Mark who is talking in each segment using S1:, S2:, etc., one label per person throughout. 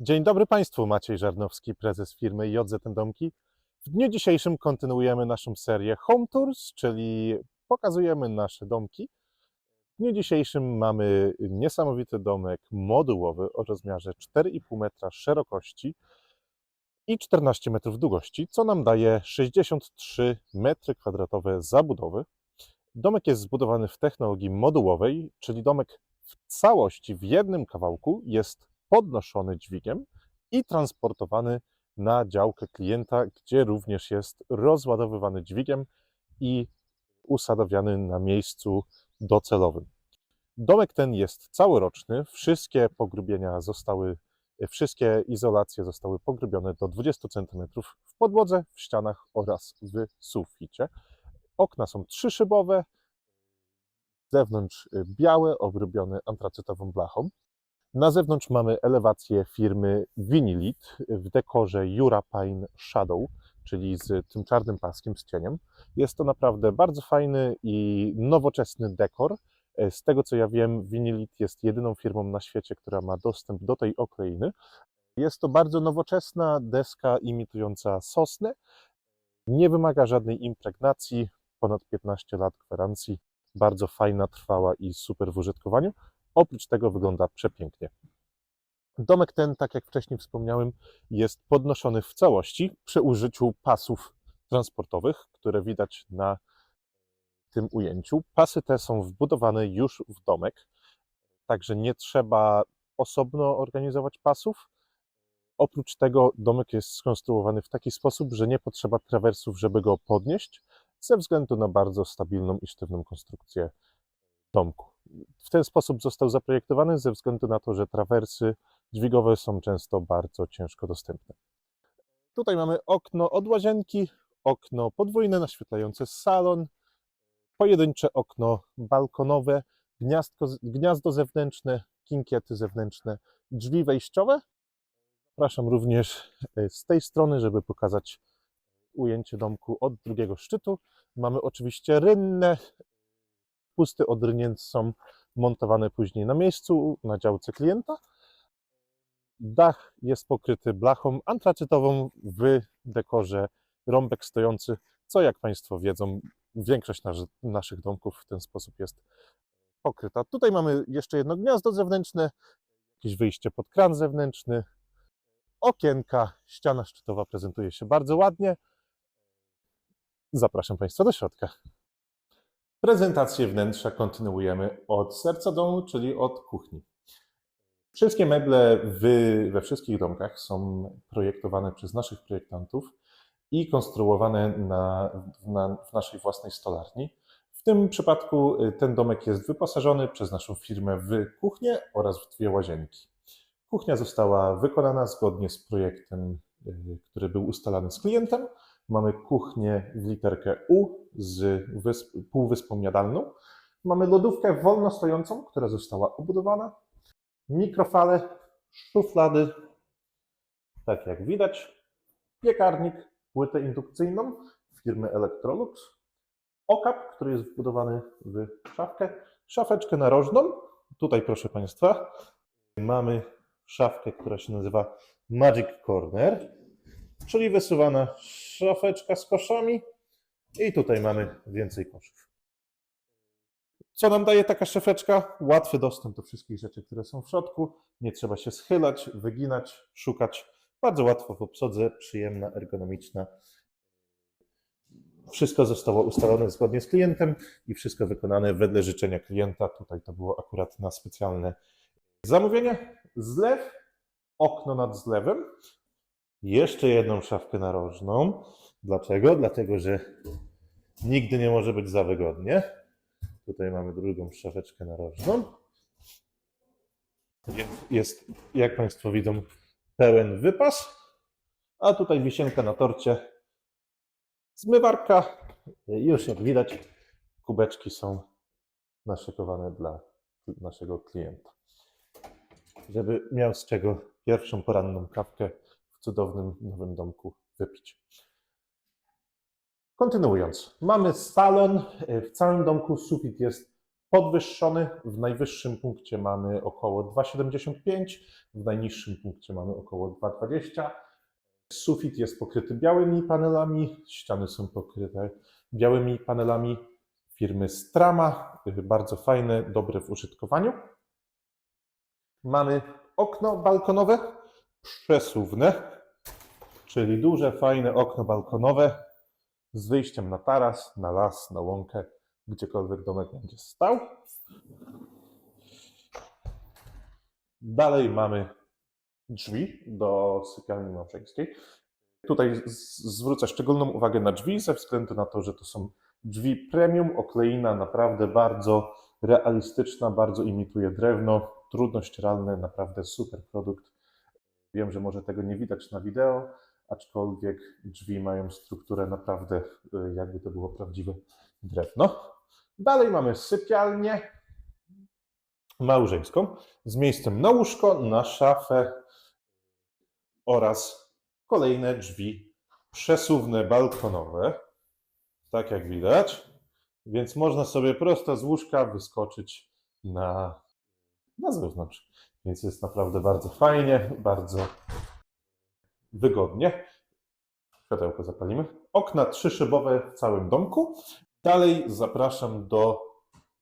S1: Dzień dobry Państwu, Maciej Żarnowski, prezes firmy JZM Domki. W dniu dzisiejszym kontynuujemy naszą serię Home Tours, czyli pokazujemy nasze domki. W dniu dzisiejszym mamy niesamowity domek modułowy o rozmiarze 4,5 metra szerokości i 14 metrów długości, co nam daje 63 metry kwadratowe zabudowy. Domek jest zbudowany w technologii modułowej, czyli domek w całości w jednym kawałku jest podnoszony dźwigiem i transportowany na działkę klienta, gdzie również jest rozładowywany dźwigiem i usadowiany na miejscu docelowym. Domek ten jest całoroczny, wszystkie izolacje zostały pogrubione do 20 cm w podłodze, w ścianach oraz w suficie. Okna są trzyszybowe, z zewnątrz białe, obrobione antracytową blachą. Na zewnątrz mamy elewację firmy Vinilit w dekorze Europine Shadow, czyli z tym czarnym paskiem z cieniem. Jest to naprawdę bardzo fajny i nowoczesny dekor. Z tego co ja wiem, Vinilit jest jedyną firmą na świecie, która ma dostęp do tej okleiny. Jest to bardzo nowoczesna deska imitująca sosnę. Nie wymaga żadnej impregnacji, ponad 15 lat gwarancji. Bardzo fajna, trwała i super w użytkowaniu. Oprócz tego wygląda przepięknie. Domek ten, tak jak wcześniej wspomniałem, jest podnoszony w całości przy użyciu pasów transportowych, które widać na tym ujęciu. Pasy te są wbudowane już w domek, także nie trzeba osobno organizować pasów. Oprócz tego domek jest skonstruowany w taki sposób, że nie potrzeba trawersów, żeby go podnieść, ze względu na bardzo stabilną i sztywną konstrukcję domku. W ten sposób został zaprojektowany ze względu na to, że trawersy dźwigowe są często bardzo ciężko dostępne. Tutaj mamy okno od łazienki, okno podwójne naświetlające salon, pojedyncze okno balkonowe, gniazdo zewnętrzne, kinkiety zewnętrzne, drzwi wejściowe. Zapraszam również z tej strony, żeby pokazać ujęcie domku od drugiego szczytu. Mamy oczywiście rynnę. Spusty od ryniec są montowane później na miejscu, na działce klienta. Dach jest pokryty blachą antracytową w dekorze rąbek stojący, co jak Państwo wiedzą, większość naszych domków w ten sposób jest pokryta. Tutaj mamy jeszcze jedno gniazdo zewnętrzne, jakieś wyjście pod kran zewnętrzny, okienka, ściana szczytowa prezentuje się bardzo ładnie. Zapraszam Państwa do środka. Prezentację wnętrza kontynuujemy od serca domu, czyli od kuchni. Wszystkie meble we wszystkich domkach są projektowane przez naszych projektantów i konstruowane w naszej własnej stolarni. W tym przypadku ten domek jest wyposażony przez naszą firmę w kuchnię oraz w dwie łazienki. Kuchnia została wykonana zgodnie z projektem, który był ustalany z klientem. Mamy kuchnię w literkę U z półwyspą jadalną. Mamy lodówkę wolno stojącą, która została obudowana. Mikrofale, szuflady, tak jak widać. Piekarnik, płytę indukcyjną firmy Electrolux. Okap, który jest wbudowany w szafkę. Szafeczkę narożną. Tutaj, proszę Państwa, mamy szafkę, która się nazywa Magic Corner, czyli wysuwana szafeczka z koszami i tutaj mamy więcej koszów. Co nam daje taka szafeczka? Łatwy dostęp do wszystkich rzeczy, które są w środku. Nie trzeba się schylać, wyginać, szukać. Bardzo łatwo w obsłudze, przyjemna, ergonomiczna. Wszystko zostało ustalone zgodnie z klientem i wszystko wykonane wedle życzenia klienta. Tutaj to było akurat na specjalne zamówienie. Zlew, okno nad zlewem. Jeszcze jedną szafkę narożną. Dlaczego? Dlatego, że nigdy nie może być za wygodnie. Tutaj mamy drugą szafeczkę narożną. Jest, jak Państwo widzą, pełen wypas. A tutaj wisienka na torcie. Zmywarka. Już jak widać, kubeczki są naszykowane dla naszego klienta. Żeby miał z czego pierwszą poranną kawkę w cudownym nowym domku wypić. Kontynuując, mamy salon. W całym domku sufit jest podwyższony. W najwyższym punkcie mamy około 2,75, w najniższym punkcie mamy około 2,20. Sufit jest pokryty białymi panelami, ściany są pokryte białymi panelami firmy Strama, bardzo fajne, dobre w użytkowaniu. Mamy okno balkonowe przesuwne, czyli duże, fajne okno balkonowe z wyjściem na taras, na las, na łąkę, gdziekolwiek domek będzie stał. Dalej mamy drzwi do sypialni małżeńskiej. Tutaj zwrócę szczególną uwagę na drzwi, ze względu na to, że to są drzwi premium, okleina naprawdę bardzo realistyczna, bardzo imituje drewno, trudno ścieralne, naprawdę super produkt. Wiem, że może tego nie widać na wideo, aczkolwiek drzwi mają strukturę naprawdę, jakby to było prawdziwe drewno. Dalej mamy sypialnię małżeńską z miejscem na łóżko, na szafę oraz kolejne drzwi przesuwne balkonowe, tak jak widać, więc można sobie prosto z łóżka wyskoczyć na zewnątrz. Więc jest naprawdę bardzo fajnie, bardzo wygodnie. Światełko zapalimy. Okna 3-szybowe w całym domku. Dalej zapraszam do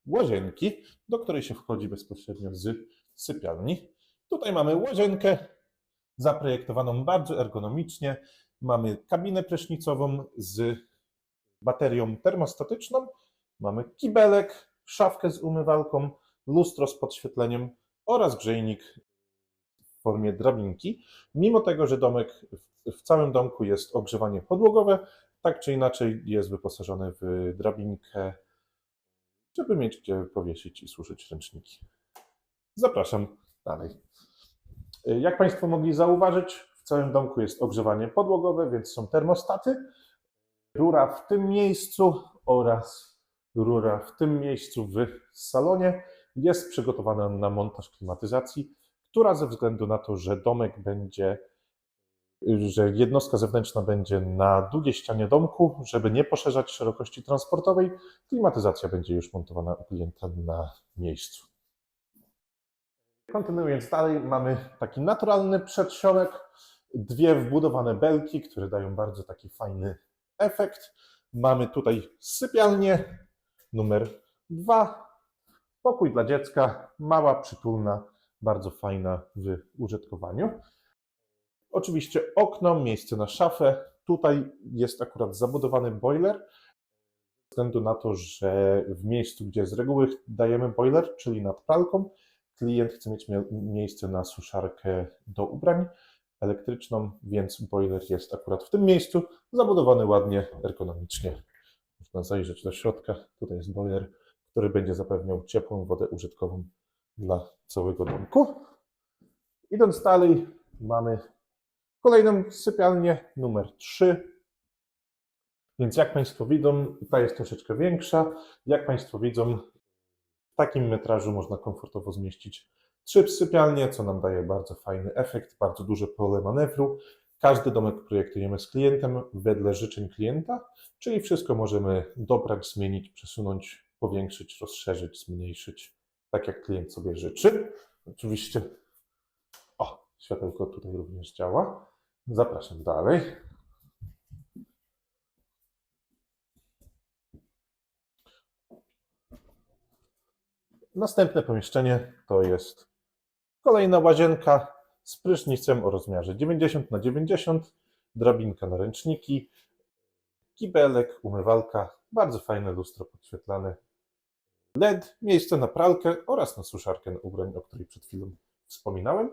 S1: łazienki, do której się wchodzi bezpośrednio z sypialni. Tutaj mamy łazienkę zaprojektowaną bardzo ergonomicznie. Mamy kabinę prysznicową z baterią termostatyczną, mamy kibelek, szafkę z umywalką, lustro z podświetleniem oraz grzejnik w formie drabinki. Mimo tego, że w całym domku jest ogrzewanie podłogowe, tak czy inaczej jest wyposażony w drabinkę, żeby mieć gdzie powiesić i suszyć ręczniki. Zapraszam dalej. Jak Państwo mogli zauważyć, w całym domku jest ogrzewanie podłogowe, więc są termostaty. Rura w tym miejscu oraz rura w tym miejscu w salonie jest przygotowana na montaż klimatyzacji, która ze względu na to, że że jednostka zewnętrzna będzie na długiej ścianie domku, żeby nie poszerzać szerokości transportowej, klimatyzacja będzie już montowana u klienta na miejscu. Kontynuując dalej, mamy taki naturalny przedsionek, dwie wbudowane belki, które dają bardzo taki fajny efekt. Mamy tutaj sypialnię numer 2, pokój dla dziecka, mała, przytulna, bardzo fajna w użytkowaniu. Oczywiście okno, miejsce na szafę. Tutaj jest akurat zabudowany boiler, ze względu na to, że w miejscu, gdzie z reguły dajemy boiler, czyli nad pralką, klient chce mieć miejsce na suszarkę do ubrań elektryczną, więc boiler jest akurat w tym miejscu, zabudowany ładnie, ergonomicznie. Można zajrzeć do środka. Tutaj jest boiler, który będzie zapewniał ciepłą wodę użytkową dla całego domku. Idąc dalej, mamy kolejną sypialnię numer 3. Więc jak Państwo widzą, ta jest troszeczkę większa. Jak Państwo widzą, w takim metrażu można komfortowo zmieścić 3 sypialnie, co nam daje bardzo fajny efekt, bardzo duże pole manewru. Każdy domek projektujemy z klientem wedle życzeń klienta, czyli wszystko możemy dobrać, zmienić, przesunąć, powiększyć, rozszerzyć, zmniejszyć, tak jak klient sobie życzy. Oczywiście, światełko tutaj również działa. Zapraszam dalej. Następne pomieszczenie to jest kolejna łazienka z prysznicem o rozmiarze 90×90, drabinka na ręczniki, kibelek, umywalka, bardzo fajne lustro podświetlane, LED, miejsce na pralkę oraz na suszarkę ubrań, o której przed chwilą wspominałem.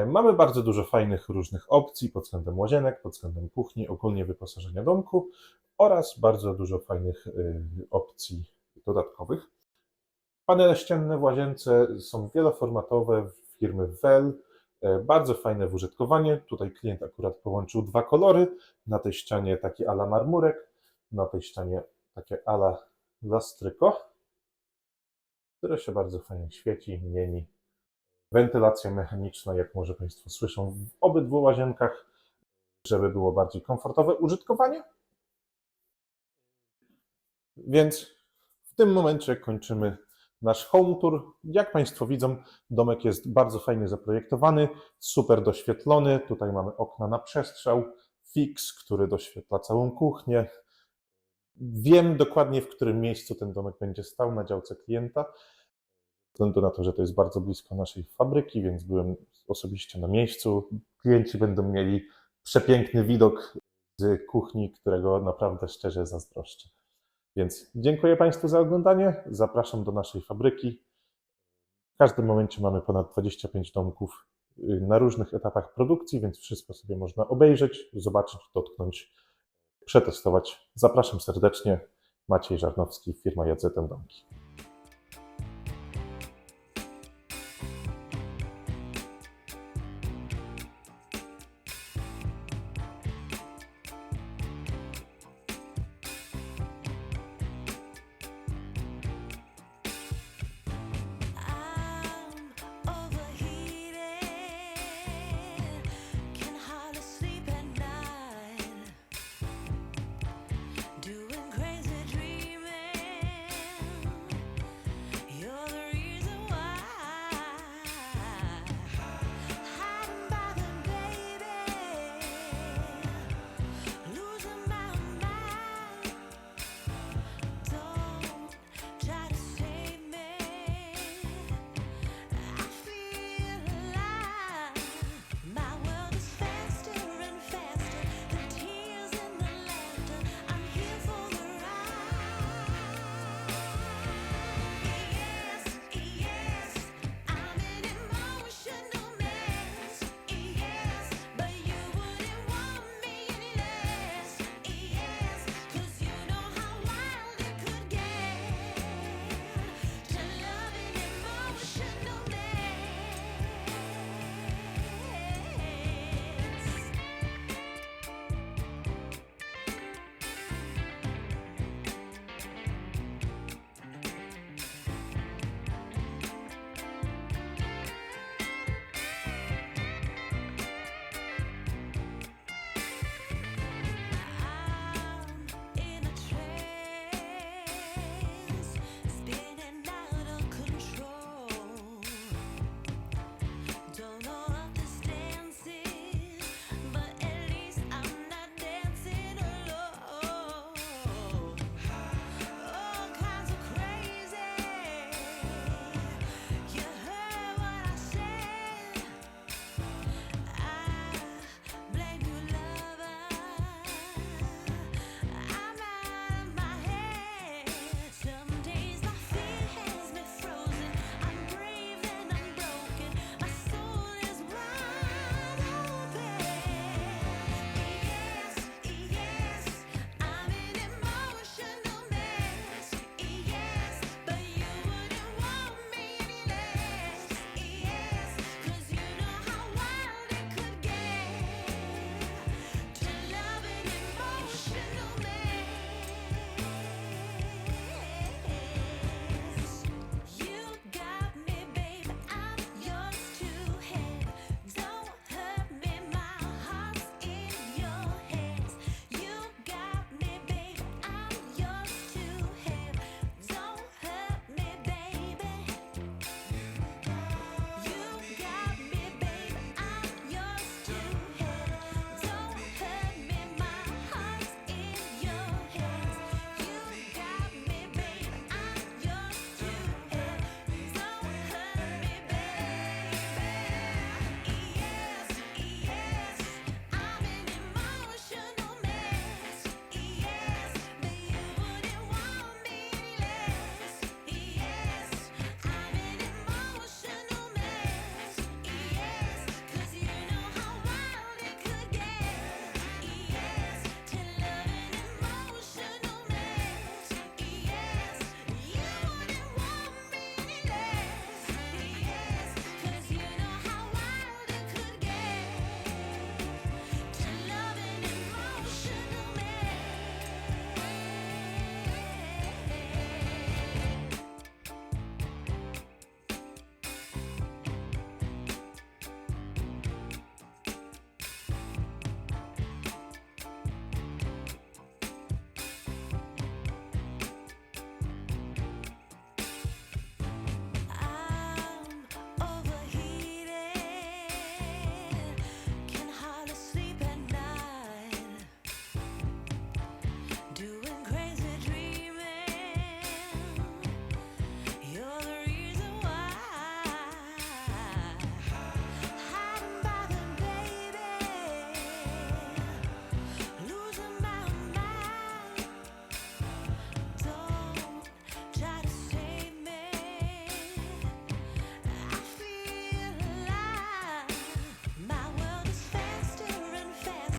S1: Mamy bardzo dużo fajnych różnych opcji pod względem łazienek, pod względem kuchni, ogólnie wyposażenia domku oraz bardzo dużo fajnych opcji dodatkowych. Panele ścienne w łazience są wieloformatowe firmy Well, bardzo fajne w użytkowaniu. Tutaj klient akurat połączył 2 kolory. Na tej ścianie taki ala marmurek, na tej ścianie takie ala lastryko, które się bardzo fajnie świeci, mieni. Wentylacja mechaniczna, jak może Państwo słyszą, w obydwu łazienkach, żeby było bardziej komfortowe użytkowanie. Więc w tym momencie kończymy nasz home tour. Jak Państwo widzą, domek jest bardzo fajnie zaprojektowany, super doświetlony. Tutaj mamy okna na przestrzał, fix, który doświetla całą kuchnię. Wiem dokładnie, w którym miejscu ten domek będzie stał na działce klienta, ze względu na to, że to jest bardzo blisko naszej fabryki, więc byłem osobiście na miejscu. Klienci będą mieli przepiękny widok z kuchni, którego naprawdę szczerze zazdroszczę. Więc dziękuję Państwu za oglądanie. Zapraszam do naszej fabryki. W każdym momencie mamy ponad 25 domków na różnych etapach produkcji, więc wszystko sobie można obejrzeć, zobaczyć, dotknąć, przetestować. Zapraszam serdecznie. Maciej Żarnowski, firma JZM Domki.